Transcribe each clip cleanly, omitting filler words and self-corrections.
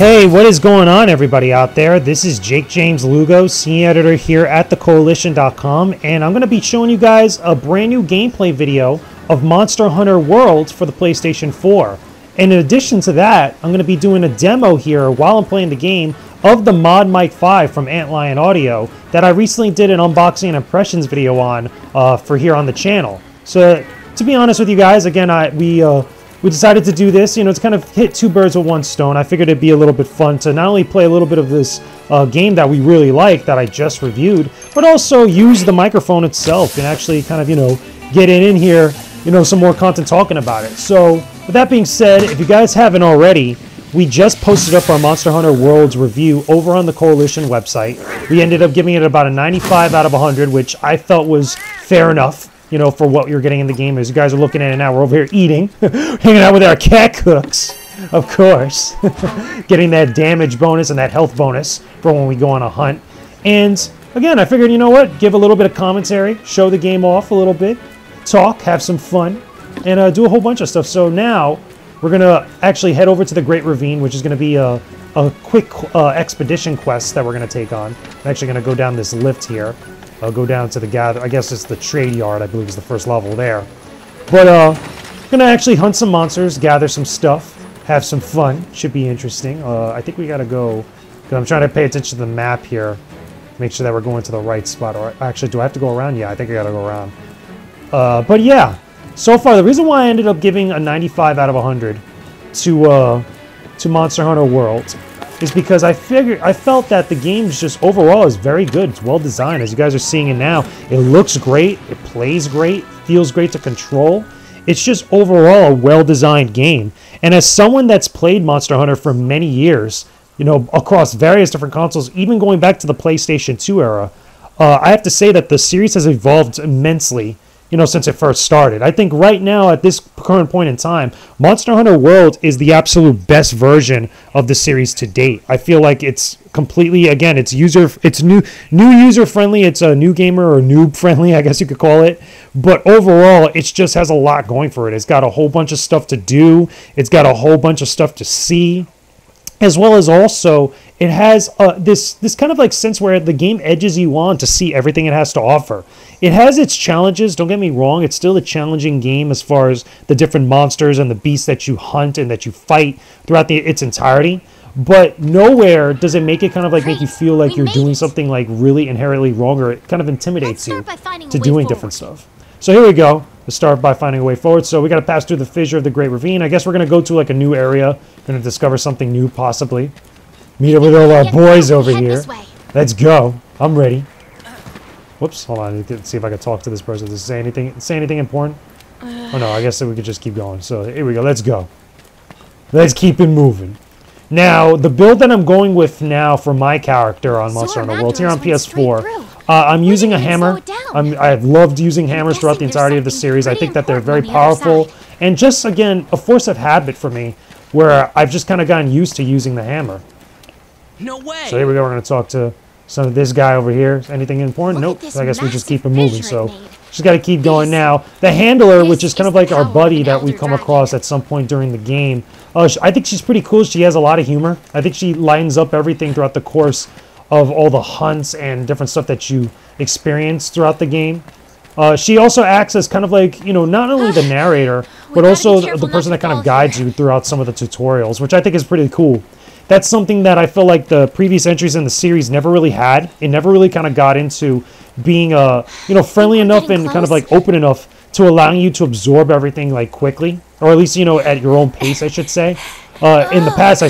Hey, what is going on, everybody out there? This is Jake James Lugo, senior editor here at thecoalition.com, and I'm going to be showing you guys a brand new gameplay video of Monster Hunter World for the PlayStation 4. And in addition to that, I'm going to be doing a demo here while I'm playing the game of the ModMic 5 from Antlion Audio that I recently did an unboxing and impressions video on for here on the channel. So, to be honest with you guys, again, we decided to do this, to kind of hit two birds with one stone. I figured it'd be a little bit fun to not only play a little bit of this game that we really like, that I just reviewed, but also use the microphone itself and actually kind of, get it in here, some more content talking about it. So, with that being said, if you guys haven't already, we just posted up our Monster Hunter World's review over on the Koalition website. We ended up giving it about a 95 out of 100, which I felt was fair enough. For what you're getting in the game. As you guys are looking at it now, we're over here eating, hanging out with our cat cooks, of course, getting that damage bonus and that health bonus for when we go on a hunt. And again, I figured, give a little bit of commentary, show the game off a little bit, talk, have some fun, and do a whole bunch of stuff. So now we're going to actually head over to the Great Ravine, which is going to be a quick expedition quest that we're going to take on. I'm actually going to go down this lift here. I'll go down to the gather. I guess it's the trade yard, I believe is the first level there. But gonna actually hunt some monsters, gather some stuff, have some fun. Should be interesting. I think we gotta go. I'm trying to pay attention to the map here, make sure that we're going to the right spot. Or actually, do I have to go around? Yeah, I think I gotta go around. But yeah, so far the reason why I ended up giving a 95 out of 100 to Monster Hunter World is because I felt that the game just overall is very good. It's well designed. As you guys are seeing it now, it looks great, it plays great, feels great to control. It's just overall a well-designed game. And as someone that's played Monster Hunter for many years, across various different consoles, even going back to the PlayStation 2 era, I have to say that the series has evolved immensely, since it first started. I think right now, at this current point in time, Monster Hunter World is the absolute best version of the series to date. I feel like it's completely, again, it's new user-friendly, it's a new gamer or noob-friendly, I guess you could call it. But overall, it just has a lot going for it. It's got a whole bunch of stuff to do. It's got a whole bunch of stuff to see. As well as also, it has this kind of like sense where the game edges you on to see everything it has to offer. It has its challenges, don't get me wrong, it's still a challenging game as far as the different monsters and the beasts that you hunt and that you fight throughout its entirety. But nowhere does it make it kind of like make you feel like you're doing something like really inherently wrong, or it kind of intimidates you to doing different stuff. So here we go. Let's start by finding a way forward. So we got to pass through the fissure of the Great Ravine. I guess we're going to go to like a new area. Going to discover something new, possibly. Meet up with all our boys over here. Let's go. I'm ready. Whoops. Hold on. Let's see if I can talk to this person. Does it say anything important? Oh no, I guess we could just keep going. So here we go. Let's go. Let's keep it moving. Now, the build that I'm going with now for my character on Monster Hunter World here on PS4, I'm using a hammer. I've loved using hammers throughout the entirety of the series. I think that they're very powerful. And just, again, a force of habit for me, where I've just kind of gotten used to using the hammer. No way. So here we go. We're going to talk to some of this guy over here. Anything important? Nope. So I guess we just keep it moving. So just got to keep going now. The handler, which is kind of like our buddy that we come across at some point during the game, I think she's pretty cool. She has a lot of humor. I think she lightens up everything throughout the course of all the hunts and different stuff that you experience throughout the game. She also acts as kind of like, not only the narrator, but also the person that kind of guides you throughout some of the tutorials, which I think is pretty cool. That's something that I feel like the previous entries in the series never really had. It never really kind of got into being, friendly enough and kind of like open enough to allowing you to absorb everything like quickly, or at least, at your own pace, I should say. In the past,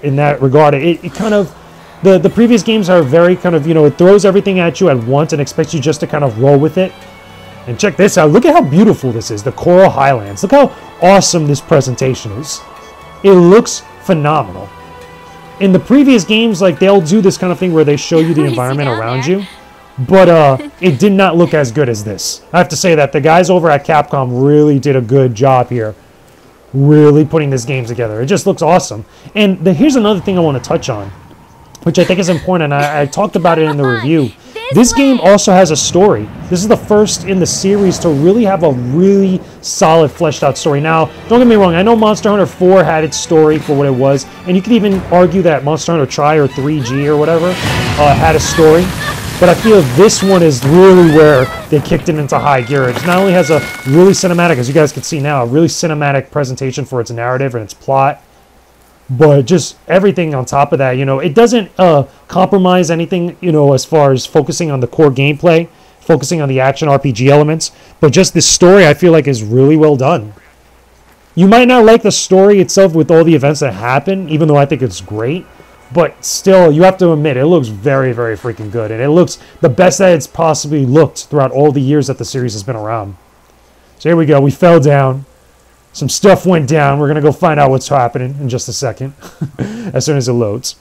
in that regard, it kind of, the previous games are very kind of, it throws everything at you at once and expects you just to kind of roll with it. And check this out. Look at how beautiful this is, the Coral Highlands. Look how awesome this presentation is. It looks phenomenal. In the previous games, like, they'll do this kind of thing where they show you the environment around you. But it did not look as good as this. I have to say that the guys over at Capcom really did a good job here. Really putting this game together. It just looks awesome. And here's another thing I want to touch on, which I think is important, and I talked about it in the review. This game also has a story. This is the first in the series to really have a really solid, fleshed out story. Now, don't get me wrong, I know Monster Hunter 4 had its story for what it was, and you could even argue that Monster Hunter Tri or 3G or whatever had a story. But I feel this one is really where they kicked it into high gear. It not only has a really cinematic, as you guys can see now, a really cinematic presentation for its narrative and its plot, but just everything on top of that, you know, it doesn't compromise anything, you know, as far as focusing on the core gameplay, focusing on the action RPG elements, but just this story I feel like is really well done. You might not like the story itself with all the events that happen, even though I think it's great, but still, you have to admit, it looks very, very freaking good, and it looks the best that it's possibly looked throughout all the years that the series has been around. So here we go, we fell down. Some stuff went down. We're going to go find out what's happening in just a second, as soon as it loads.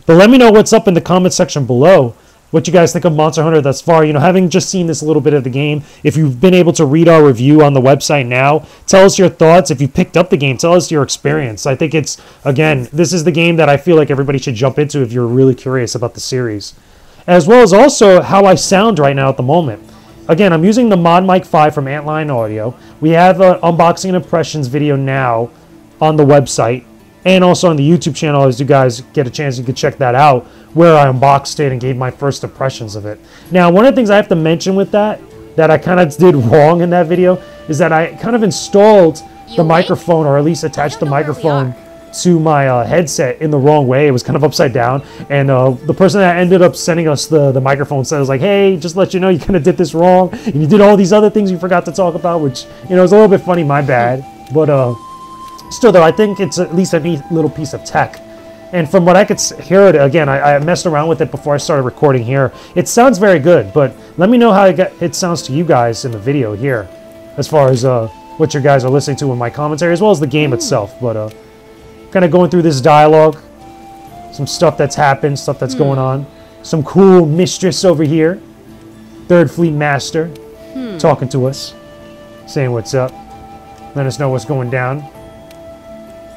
But let me know what's up in the comment section below. What you guys think of Monster Hunter thus far. You know, having just seen this little bit of the game, if you've been able to read our review on the website now, tell us your thoughts. If you picked up the game, tell us your experience. I think it's, again, this is the game that I feel like everybody should jump into if you're really curious about the series. As well as also how I sound right now at the moment. Again, I'm using the ModMic 5 from Antlion Audio. We have an unboxing and impressions video now on the website and also on the YouTube channel. As you guys get a chance, you can check that out, where I unboxed it and gave my first impressions of it. Now, one of the things I have to mention with that I kind of did wrong in that video, is that I kind of installed the microphone, or at least attached the microphone to my headset in the wrong way. It was kind of upside down, and the person that ended up sending us the microphone said, like, hey, just let you know, you kind of did this wrong, and you did all these other things you forgot to talk about, which, you know, is a little bit funny, my bad. But still, though, I think it's at least a neat little piece of tech. And from what I could hear it, again, I messed around with it before I started recording here. It sounds very good, but let me know how it sounds to you guys in the video here, as far as what you guys are listening to in my commentary, as well as the game itself. But kind of going through this dialogue, some stuff that's happened, stuff that's going on. Some cool mistress over here, Third Fleet Master, talking to us, saying what's up, letting us know what's going down.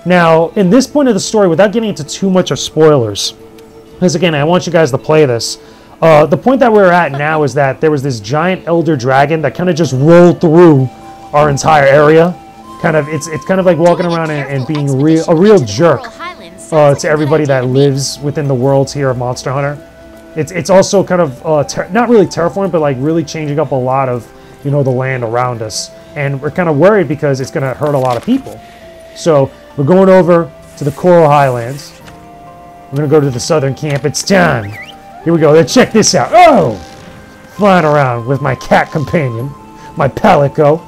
Now, in this point of the story, without getting into too much of spoilers, because again, I want you guys to play this, the point that we're at now is that there was this giant elder dragon that kind of just rolled through our entire area. It's kind of like walking around and being a real jerk to everybody that lives within the worlds here of Monster Hunter. It's also kind of not really terraforming, but like really changing up a lot of, you know, the land around us, and we're kind of worried because it's going to hurt a lot of people. So we're going over to the Coral Highlands. We're going to go to the southern camp. It's time. Here we go. Let's check this out. Oh, flying around with my cat companion, my Palico.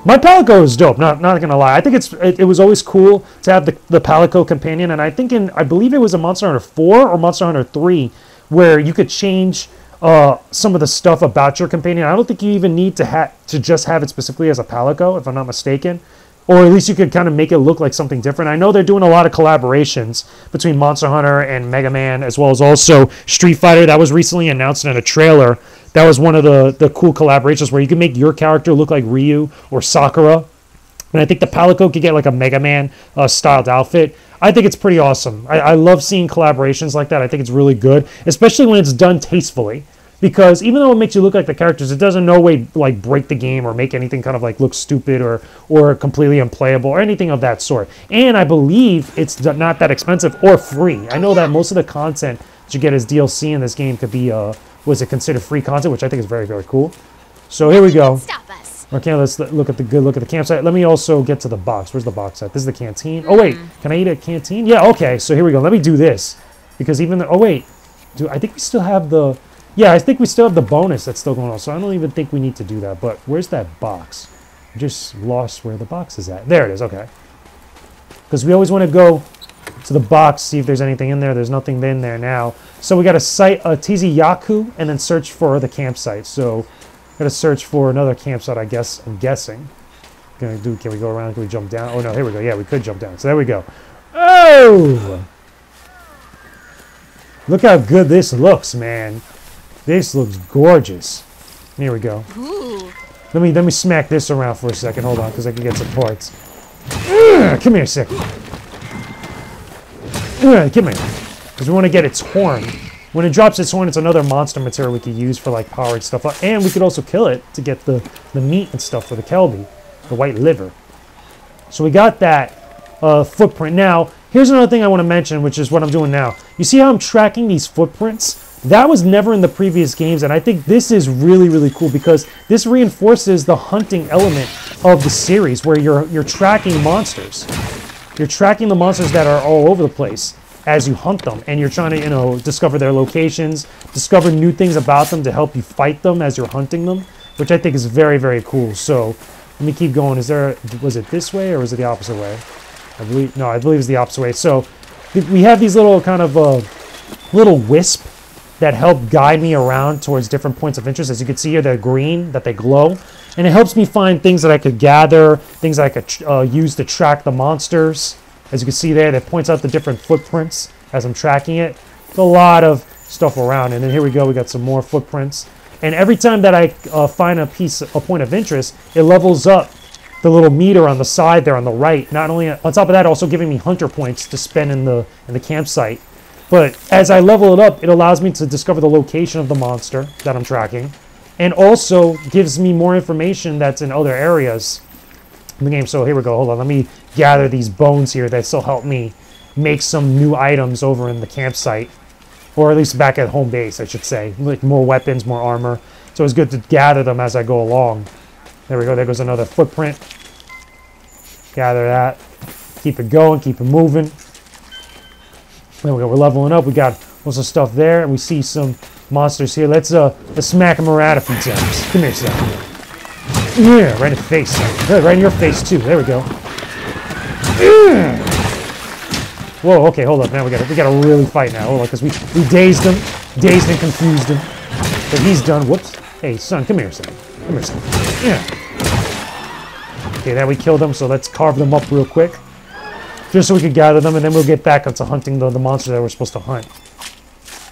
My Palico is dope, not gonna lie. I think it was always cool to have the Palico companion, and I believe it was in Monster Hunter 4 or Monster Hunter 3 where you could change some of the stuff about your companion. I don't think you even need to just have it specifically as a Palico, if I'm not mistaken. Or at least you could kind of make it look like something different. I know they're doing a lot of collaborations between Monster Hunter and Mega Man, as well as also Street Fighter. That was recently announced in a trailer. That was one of the cool collaborations where you can make your character look like Ryu or Sakura. And I think the Palico could get like a Mega Man styled outfit. I think it's pretty awesome. I love seeing collaborations like that. I think it's really good, especially when it's done tastefully. Because even though it makes you look like the characters, it doesn't in no way like break the game or make anything kind of like look stupid or completely unplayable or anything of that sort. And I believe it's not that expensive or free. I know that most of the content that you get as DLC in this game could be was it considered free content, which I think is very, very cool. So here we go. Stop us. Okay, let's look at the campsite. Let me also get to the box. Where's the box at? This is the canteen. Oh wait, can I eat at a canteen? Yeah, okay. So here we go. Let me do this because even oh wait, I think we still have the. Yeah, I think we still have the bonus that's still going on, so I don't even think we need to do that. But where's that box? I just lost where the box is at. There it is, okay. Because we always want to go to the box, see if there's anything in there. There's nothing in there now. So we got to site Tiziyaku and then search for the campsite. So got to search for another campsite, I guess. I'm guessing. Can we go around? Can we jump down? Oh, no, here we go. Yeah, we could jump down. So there we go. Oh! Look how good this looks, man. This looks gorgeous. Here we go. Ooh. Let me smack this around for a second. Hold on, because I can get some parts. Come here a second. Come here. Because we want to get its horn. When it drops its horn, it's another monster material we could use for like powered stuff. And we could also kill it to get the meat and stuff for the Kelby, the white liver. So we got that footprint. Now, here's another thing I want to mention, which is what I'm doing now. You see how I'm tracking these footprints? That was never in the previous games, and I think this is really, really cool because this reinforces the hunting element of the series where you're tracking monsters. You're tracking the monsters that are all over the place as you hunt them, and you're trying to, you know, discover their locations, discover new things about them to help you fight them as you're hunting them, which I think is very, very cool. So let me keep going. Was it this way or was it the opposite way? I believe it's the opposite way. So we have these little kind of little wisp that help guide me around towards different points of interest. As you can see here, they're green, that they glow. And it helps me find things that I could gather, things that I could use to track the monsters. As you can see there, that points out the different footprints as I'm tracking it. There's a lot of stuff around. And then here we go, we got some more footprints. And every time that I find a point of interest, it levels up the little meter on the side there on the right. Not only on top of that, also giving me hunter points to spend in the campsite. But as I level it up, it allows me to discover the location of the monster that I'm tracking, and also gives me more information that's in other areas in the game. So here we go. Hold on. Let me gather these bones here that still help me make some new items over in the campsite, or at least back at home base, I should say. Like more weapons, more armor. So it's good to gather them as I go along. There we go. There goes another footprint. Gather that. Keep it going. Keep it moving. There we go. We're leveling up. We got also stuff there, and we see some monsters here. Let's smack them around a few times. Come here, son. Yeah, right in the face, son. Right in your face too. There we go. Yeah. Whoa. Okay, hold up. Now we gotta really fight now. Hold on, because we dazed him, dazed and confused him. But he's done. Whoops. Hey, son, come here, son. Come here, son. Yeah. Okay, now we killed them. So let's carve them up real quick. Just so we could gather them, and then we'll get back up to hunting the monster that we're supposed to hunt.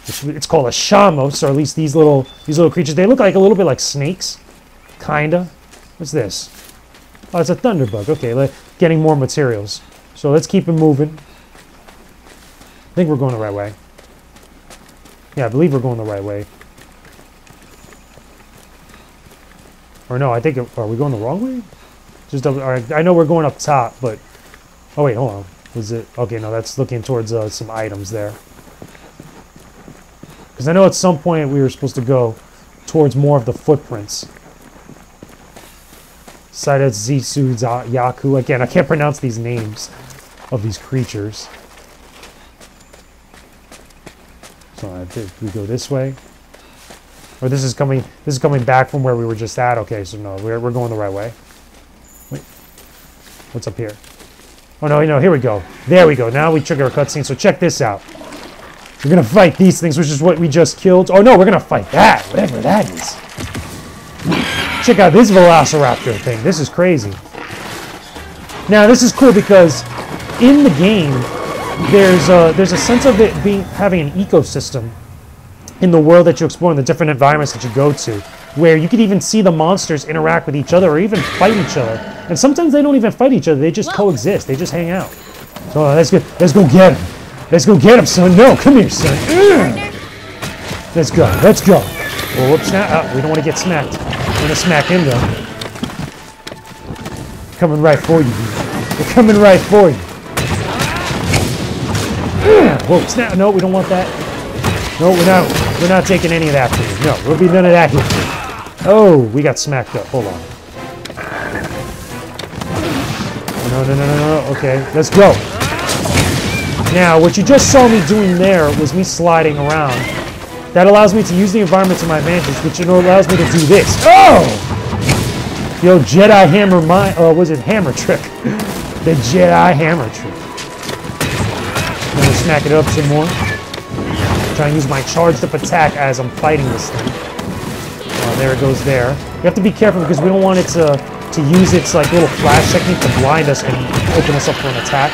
It's called a shamos, or at least these little creatures. They look like a little bit like snakes, kinda. What's this? Oh, it's a thunderbug. Okay, getting more materials. So let's keep it moving. I think we're going the right way. Yeah, I believe we're going the right way. Or no, I think are we going the wrong way? Just I know we're going up top, but. Oh wait, hold on. Was it? Okay, no, that's looking towards some items there. Because I know at some point we were supposed to go towards more of the footprints. Saida Zisu Yaku. Again, I can't pronounce these names of these creatures. So I think we go this way. Or this is coming back from where we were just at. Okay, so no, we're going the right way. Wait. What's up here? Oh, no, here we go. There we go. Now we trigger a cutscene. So check this out. We're going to fight these things, which is what we just killed. Oh, no, we're going to fight that, whatever that is. Check out this Velociraptor thing. This is crazy. Now, this is cool because in the game, there's a sense of it having an ecosystem in the world that you explore, in the different environments that you go to, where you can even see the monsters interact with each other or even fight each other. And sometimes they don't even fight each other. They just coexist. They just hang out. So let's go get him. Let's go get him, son. No, come here, son. Let's go. Let's go. Well, whoops, now. We don't want to get smacked. We're going to smack him, though. Coming right for you, dude. We're coming right for you. Whoops, now. No, we don't want that. No, we're not taking any of that from you. No, there'll be none of that here. Oh, we got smacked up. Hold on. No. Okay, let's go. Now, what you just saw me doing there was me sliding around. That allows me to use the environment to my advantage, which allows me to do this. Oh! Yo, Jedi hammer was it hammer trick? The Jedi hammer trick. I'm gonna smack it up some more. Try and use my charged up attack as I'm fighting this thing. There it goes there. You have to be careful because we don't want it to use its like little flash technique to blind us and open us up for an attack.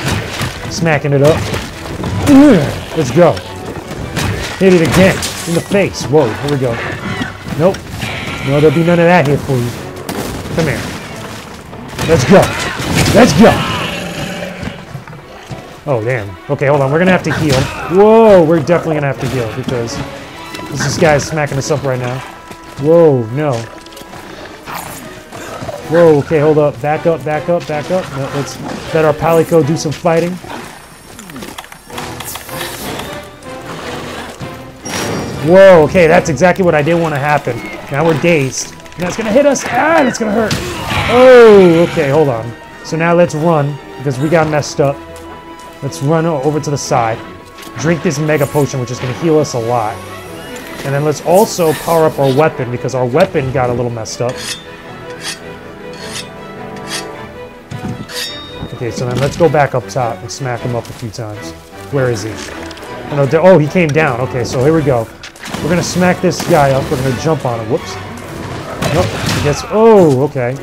Smacking it up. Let's go. Hit it again. In the face. Whoa, here we go. Nope. No, there'll be none of that here for you. Come here. Let's go. Let's go. Oh, damn. Okay, hold on. We're going to have to heal. Whoa, we're definitely going to have to heal because this guy's smacking us up right now. Whoa, no. Whoa, okay, hold up. Back up, back up, back up. No, let's let our Palico do some fighting. Whoa, okay, that's exactly what I didn't want to happen. Now we're dazed. And that's going to hit us. Ah, that's going to hurt. Oh, okay, hold on. So now let's run because we got messed up. Let's run over to the side. Drink this Mega Potion, which is going to heal us a lot. And then let's also power up our weapon because our weapon got a little messed up. Okay, so then let's go back up top and smack him up a few times. Where is he? Oh, he came down. Okay, so here we go. We're going to smack this guy up. We're going to jump on him. Whoops. Nope. He gets... Oh, okay.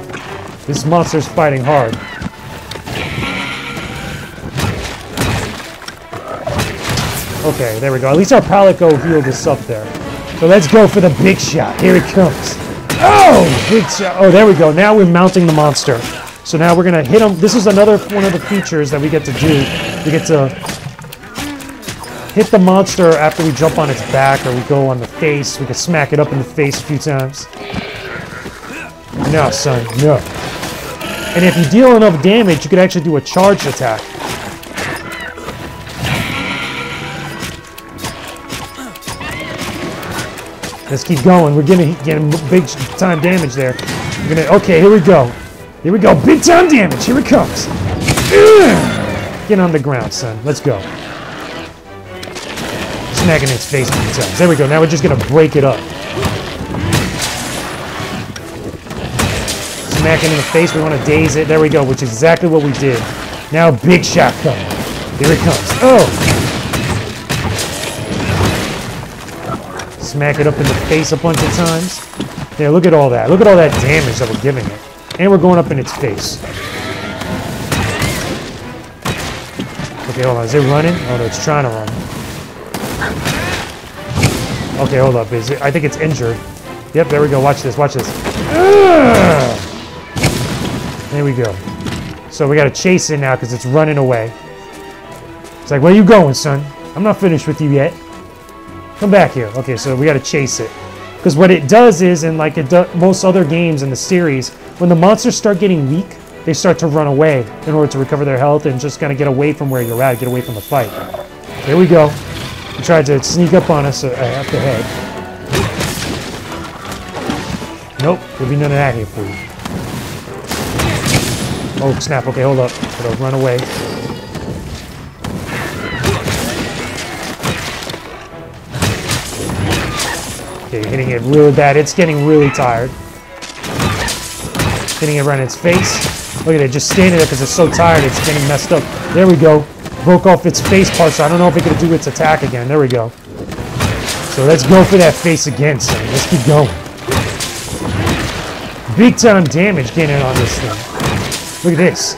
This monster's fighting hard. Okay, there we go. At least our Palico healed us up there. So let's go for the big shot. Here it comes. Oh, big shot. Oh, there we go. Now we're mounting the monster. So now we're going to hit him. This is another one of the features that we get to do. We get to hit the monster after we jump on its back or we go on the face. We can smack it up in the face a few times. No, son, no. And if you deal enough damage, you could actually do a charged attack. Let's keep going. We're getting big time damage there. Okay, here we go. Here we go. Big time damage. Here it comes. Get on the ground, son. Let's go. Smacking its face a few times. There we go. Now we're just going to break it up. Smacking in the face. We want to daze it. There we go, which is exactly what we did. Now big shot coming. Here it comes. Oh! Smack it up in the face a bunch of times. There, look at all that. Look at all that damage that we're giving it. And we're going up in its face. Okay, hold on. Is it running? Oh, no, it's trying to run. Okay, hold up. Is it? I think it's injured. Yep, there we go. Watch this. Watch this. There we go. So we got to chase it now because it's running away. It's like, where you going, son? I'm not finished with you yet. Come back here. Okay, so we got to chase it. Because what it does is, and like most other games in the series, when the monsters start getting weak, they start to run away in order to recover their health and just kind of get away from where you're at, get away from the fight. Here we go. He tried to sneak up on us at the head. Nope, there'll be none of that here for you. Oh, snap. Okay, hold up. Gotta run away. Okay, hitting it really bad. It's getting really tired. Hitting it right in its face. Look at it, just standing there because it's so tired, it's getting messed up. There we go. Broke off its face part, so I don't know if it could do its attack again. There we go. So let's go for that face again, son. Let's keep going. Big time damage getting on this thing. Look at this.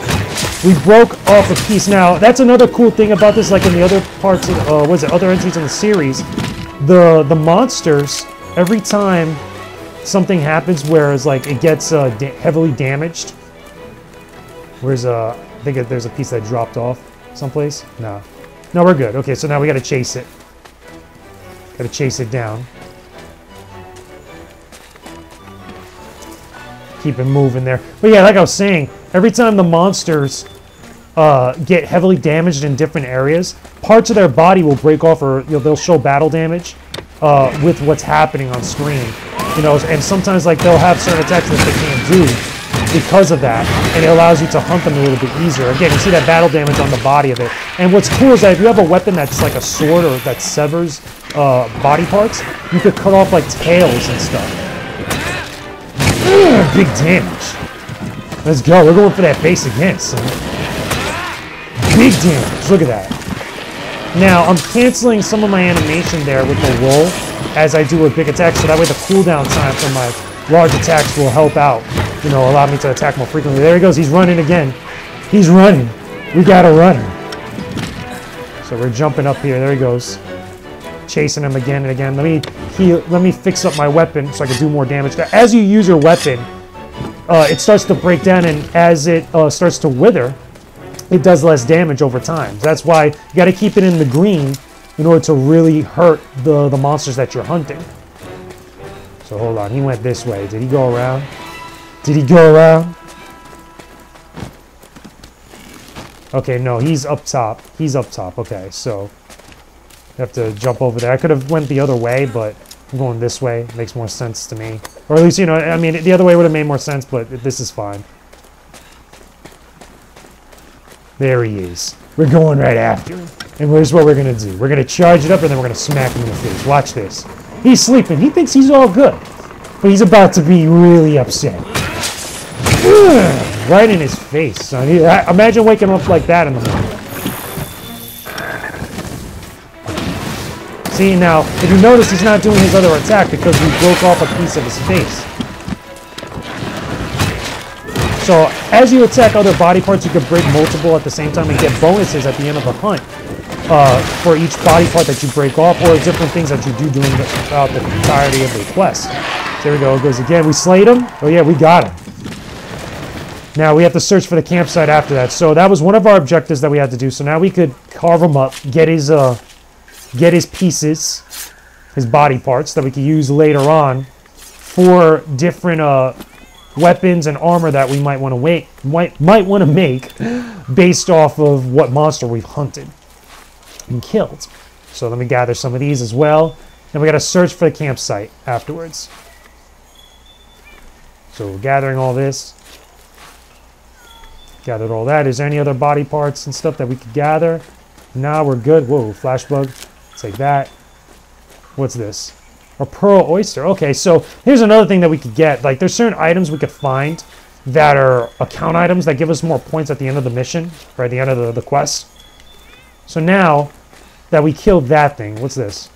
We broke off a piece. Now, that's another cool thing about this, like in the other parts of, other entries in the series. The monsters, every time something happens where it's like it gets heavily damaged. Where's I think there's a piece that dropped off someplace. No, we're good. Okay, so now we got to chase it. Got to chase it down. Keep it moving there. But yeah, like I was saying, every time the monsters get heavily damaged in different areas, parts of their body will break off, or they'll show battle damage with what's happening on screen. And sometimes like they'll have certain attacks that they can't do because of that, and it allows you to hunt them a little bit easier. Again, you see that battle damage on the body of it. And what's cool is that if you have a weapon that's like a sword or that severs body parts, you could cut off like tails and stuff. Big damage. Let's go. We're going for that face again, son. Big damage. Look at that. Now, I'm canceling some of my animation there with the roll as I do a big attack, so that way the cooldown time for my large attacks will help out. Allow me to attack more frequently. There he goes. He's running again. He's running. We got a runner. So we're jumping up here. There he goes. Chasing him again and again. Let me fix up my weapon so I can do more damage. As you use your weapon, it starts to break down, and as it starts to wither, it does less damage over time. That's why you got to keep it in the green in order to really hurt the monsters that you're hunting. So hold on, he went this way. Did he go around? Did he go around? Okay, no, he's up top. He's up top. Okay, so you have to jump over there. I could have went the other way, but I'm going this way. It makes more sense to me. Or at least, you know, I mean, the other way would have made more sense, but this is fine. There he is. We're going right after him. And here's what we're going to do. We're going to charge it up, and then we're going to smack him in the face. Watch this. He's sleeping. He thinks he's all good. But he's about to be really upset. Right in his face, son. Imagine waking up like that in the morning. See, now, if you notice, he's not doing his other attack because we broke off a piece of his face. So, as you attack other body parts, you can break multiple at the same time and get bonuses at the end of the hunt for each body part that you break off, or different things that you do throughout the entirety of the quest. So there we go, it goes again. We slayed him. Oh yeah, we got him. Now we have to search for the campsite after that. So that was one of our objectives that we had to do. So now we could carve him up, get his pieces, his body parts that we could use later on for different weapons and armor that we might want to make based off of what monster we've hunted and killed. So let me gather some of these as well. And we got to search for the campsite afterwards. So we're gathering all this. Gathered all that. Is there any other body parts and stuff that we could gather? No, we're good. Whoa, flash bug. Take that. What's this? A pearl oyster. Okay, so here's another thing that we could get. Like, there's certain items we could find that are account items that give us more points at the end of the mission, or at the end of the quest. So now that we killed that thing, what's this?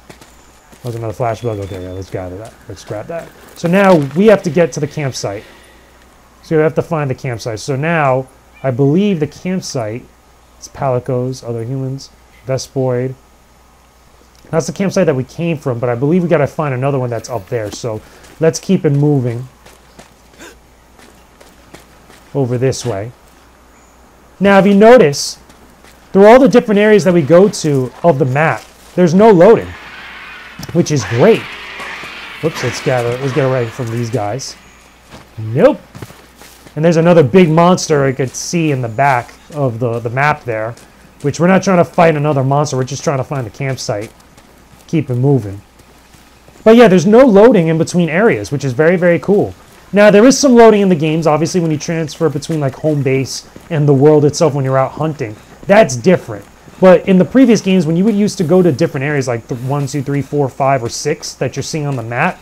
That was another flash bug. Okay, yeah, let's gather that. Let's grab that. So now we have to get to the campsite. So we have to find the campsite. So now, I believe the campsite, it's Palicos, other humans, Vespoid. That's the campsite that we came from, but I believe we got to find another one that's up there. So let's keep it moving over this way. Now, if you notice, through all the different areas that we go to of the map, there's no loading, which is great. Whoops, let's get away from these guys. Nope. And there's another big monster I could see in the back of the map there, which we're not trying to fight another monster. We're just trying to find the campsite. Keep it moving. But yeah, there's no loading in between areas, which is very, very cool. Now, there is some loading in the games, obviously, when you transfer between like home base and the world itself when you're out hunting. That's different. But in the previous games, when you would used to go to different areas, like the 1, 2, 3, 4, 5, or 6 that you're seeing on the map,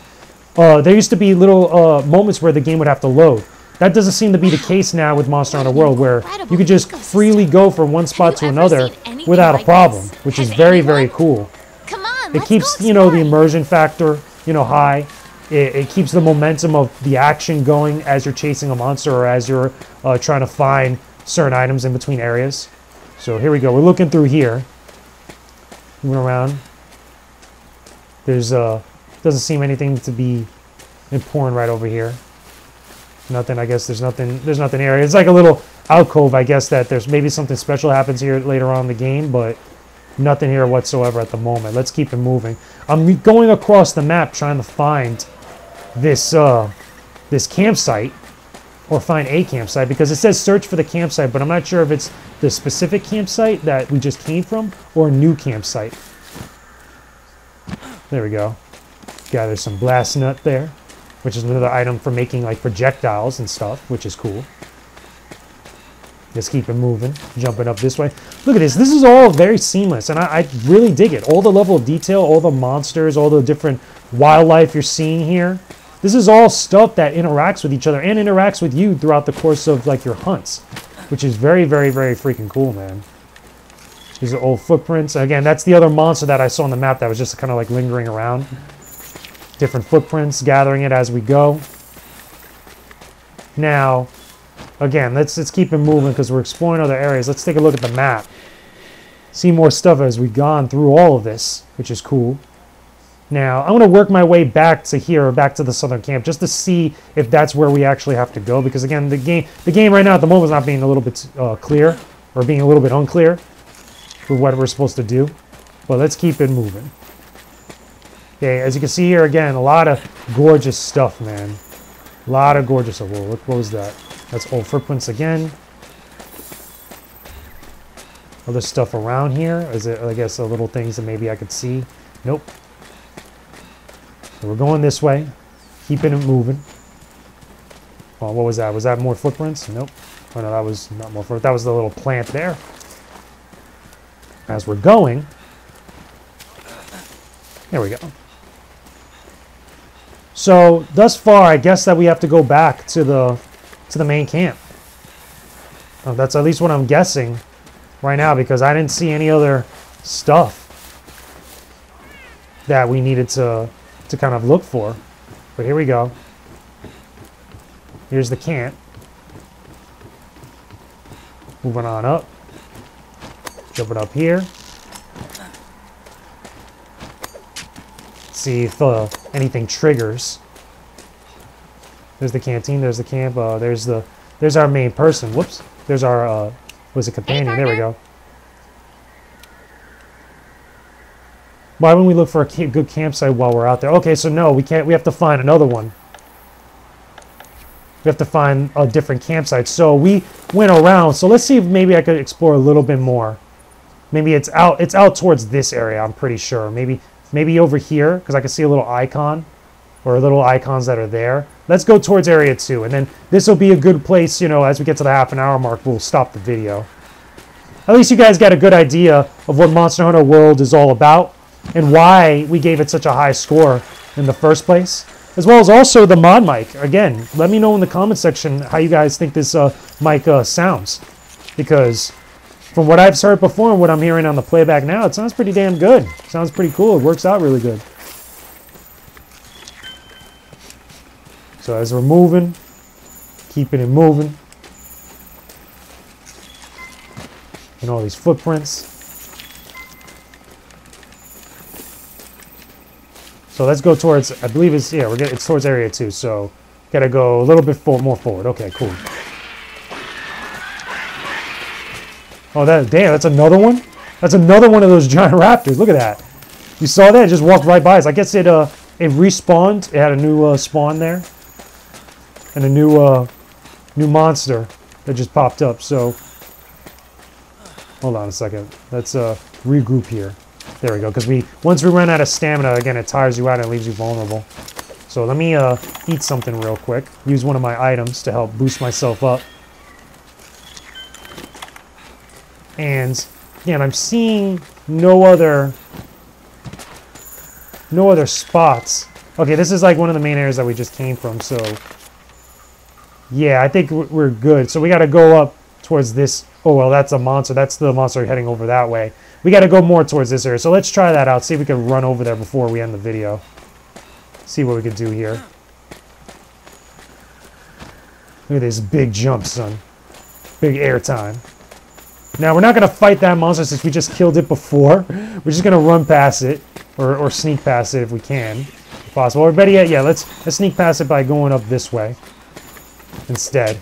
there used to be little moments where the game would have to load. That doesn't seem to be the case now with Monster Hunter World, where you could just freely go from one spot to another without a problem, which is very, very cool. It keeps, you know, the immersion factor, you know, high. It keeps the momentum of the action going as you're chasing a monster or as you're trying to find certain items in between areas. So here we go. We're looking through here. Moving around. There's doesn't seem anything to be important right over here. Nothing, I guess there's nothing here. It's like a little alcove, I guess, that there's maybe something special happens here later on in the game, but nothing here whatsoever at the moment. Let's keep it moving. I'm going across the map trying to find this this campsite, or find a campsite, because it says search for the campsite, but I'm not sure if it's the specific campsite that we just came from or a new campsite. There we go. Gather some blast nut there, which is another item for making like projectiles and stuff, which is cool. Just keep it moving, jumping up this way. Look at this. This is all very seamless, and I really dig it. All the level of detail, all the monsters, all the different wildlife you're seeing here. This is all stuff that interacts with each other and interacts with you throughout the course of like your hunts, which is very, very, very freaking cool, man. These are old footprints. Again, that's the other monster that I saw on the map that was just kind of like lingering around. Different footprints, gathering it as we go. Now, again, let's keep it moving because we're exploring other areas. Let's take a look at the map. See more stuff as we've gone through all of this, which is cool. Now, I'm going to work my way back to here, back to the southern camp, just to see if that's where we actually have to go. Because again, the game right now at the moment is not being a little bit clear. or being a little bit unclear with what we're supposed to do. But let's keep it moving. Okay, as you can see here again, a lot of gorgeous stuff, man. A lot of gorgeous. Oh, look, what was that? That's old footprints again. Other stuff around here. Is it, I guess, little things that maybe I could see? Nope. So we're going this way. Keeping it moving. Oh, what was that? Was that more footprints? Nope. Oh, no, that was not more footprints. That was the little plant there. As we're going. There we go. So, thus far, I guess that we have to go back to the main camp. That's at least what I'm guessing right now, because I didn't see any other stuff that we needed to kind of look for. But here we go. Here's the camp. Moving on up. Jumping up here. See if anything triggers. There's the canteen. There's the camp. There's our main person. Whoops. There's our was it companion? There we go. Why wouldn't we look for a good campsite while we're out there? Okay, so no, we can't. We have to find another one. We have to find a different campsite. So we went around. So let's see if maybe I could explore a little bit more. Maybe it's out. It's out towards this area. I'm pretty sure. Maybe over here, because I can see a little icon, or little icons that are there. Let's go towards area 2, and then this will be a good place, you know, as we get to the half-an-hour mark, we'll stop the video. At least you guys got a good idea of what Monster Hunter World is all about, and why we gave it such a high score in the first place, as well as also the ModMic. Again, let me know in the comment section how you guys think this mic sounds, because from what I've heard before and what I'm hearing on the playback now, it sounds pretty damn good. It sounds pretty cool. It works out really good. So as we're moving, keeping it moving. And all these footprints. So let's go towards, I believe it's, yeah, it's towards area 2. So gotta go a little bit more forward. Okay, cool. Oh, damn, that's another one? That's another one of those giant raptors. Look at that. You saw that? It just walked right by us. I guess it respawned. It had a new spawn there. And a new monster that just popped up. So, hold on a second. Let's regroup here. There we go. Because once we run out of stamina, again, it tires you out and leaves you vulnerable. So let me eat something real quick. Use one of my items to help boost myself up. And again, I'm seeing no other spots. Okay, this is like one of the main areas that we just came from, so yeah, I think we're good. So we got to go up towards this. Oh, well, that's a monster. That's the monster heading over that way. We got to go more towards this area. So let's try that out. See if we can run over there before we end the video. See what we can do here. Look at this big jump, son. Big air time. Now, we're not going to fight that monster since we just killed it before. We're just going to run past it, or sneak past it if we can, if possible. Or better yet, yeah, let's sneak past it by going up this way instead.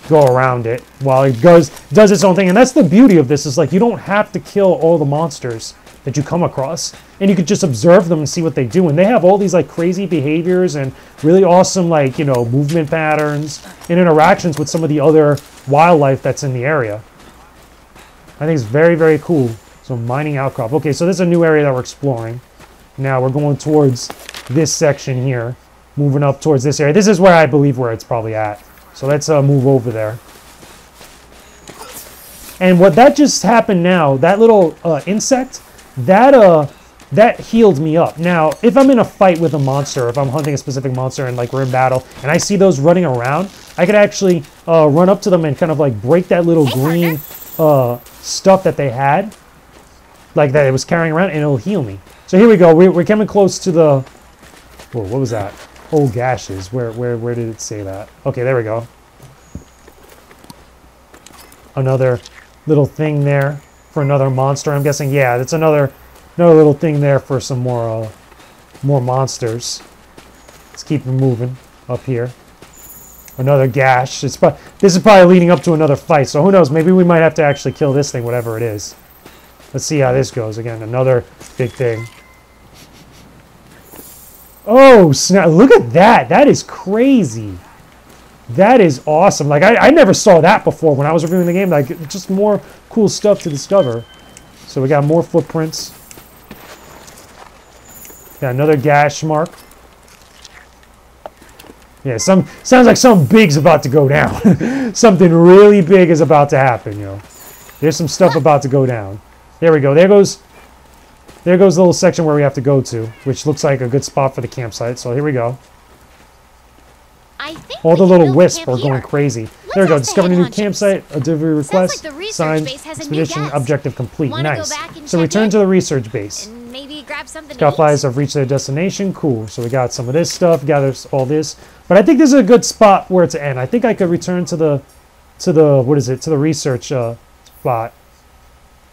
Go around it while it does its own thing. And that's the beauty of this, is like you don't have to kill all the monsters that you come across. And you could just observe them and see what they do. And they have all these like crazy behaviors and really awesome, like, you know, movement patterns and interactions with some of the other wildlife that's in the area. I think it's very, very cool. So mining outcrop. Okay, so this is a new area that we're exploring. Now we're going towards this section here. Moving up towards this area. This is where I believe where it's probably at. So let's move over there. And what that just happened now, that little insect, that healed me up. Now, if I'm in a fight with a monster, if I'm hunting a specific monster and like we're in battle, and I see those running around, I could actually run up to them and kind of like break that little green stuff that they had, like that it was carrying around, and it'll heal me. So here we go. We're coming close to the. Whoa, what was that? Old gashes. Where did it say that? Okay, there we go. Another little thing there for another monster. I'm guessing. Yeah, that's another little thing there for some more monsters. Let's keep it moving up here. Another gash. This is probably leading up to another fight, so who knows? Maybe we might have to actually kill this thing, whatever it is. Let's see how this goes. Again, another big thing. Oh, snap. Look at that. That is crazy. That is awesome. Like, I never saw that before when I was reviewing the game. Like, just more cool stuff to discover. So we got more footprints. Got another gash mark. Yeah, sounds like something big's about to go down. Something really big is about to happen, you know. There's some stuff about to go down. There we go. There goes the little section where we have to go to, which looks like a good spot for the campsite. So here we go. All the little wisps are going crazy. There we go. Discovering a new campsite. A delivery request. Signed. Expedition objective complete. Nice. So return to the research base. Maybe grab something. Scout flies have reached their destination. Cool. So we got some of this stuff. Gather all this. But I think this is a good spot where to end. I think I could return to the what is it? To the research spot.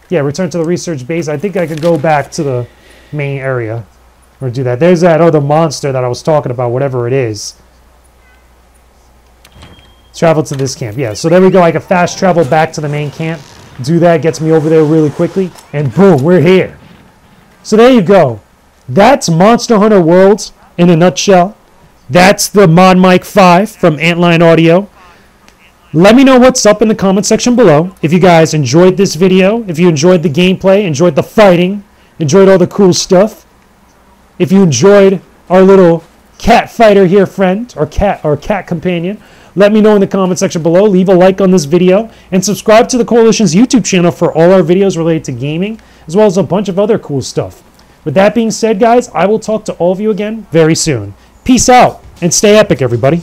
Yeah, return to the research base. I think I could go back to the main area or do that. There's that other monster that I was talking about, whatever it is. Travel to this camp. Yeah, so there we go. I can fast travel back to the main camp. Do that. Gets me over there really quickly. And boom, we're here. So there you go. That's Monster Hunter Worlds in a nutshell. That's the ModMic 5 from Antlion Audio. Let me know what's up in the comment section below. If you guys enjoyed this video, if you enjoyed the gameplay, enjoyed the fighting, enjoyed all the cool stuff. If you enjoyed our little cat fighter here, friend, or cat companion, let me know in the comment section below. Leave a like on this video and subscribe to the Koalition's YouTube channel for all our videos related to gaming, as well as a bunch of other cool stuff. With that being said, guys, I will talk to all of you again very soon. Peace out and stay epic, everybody.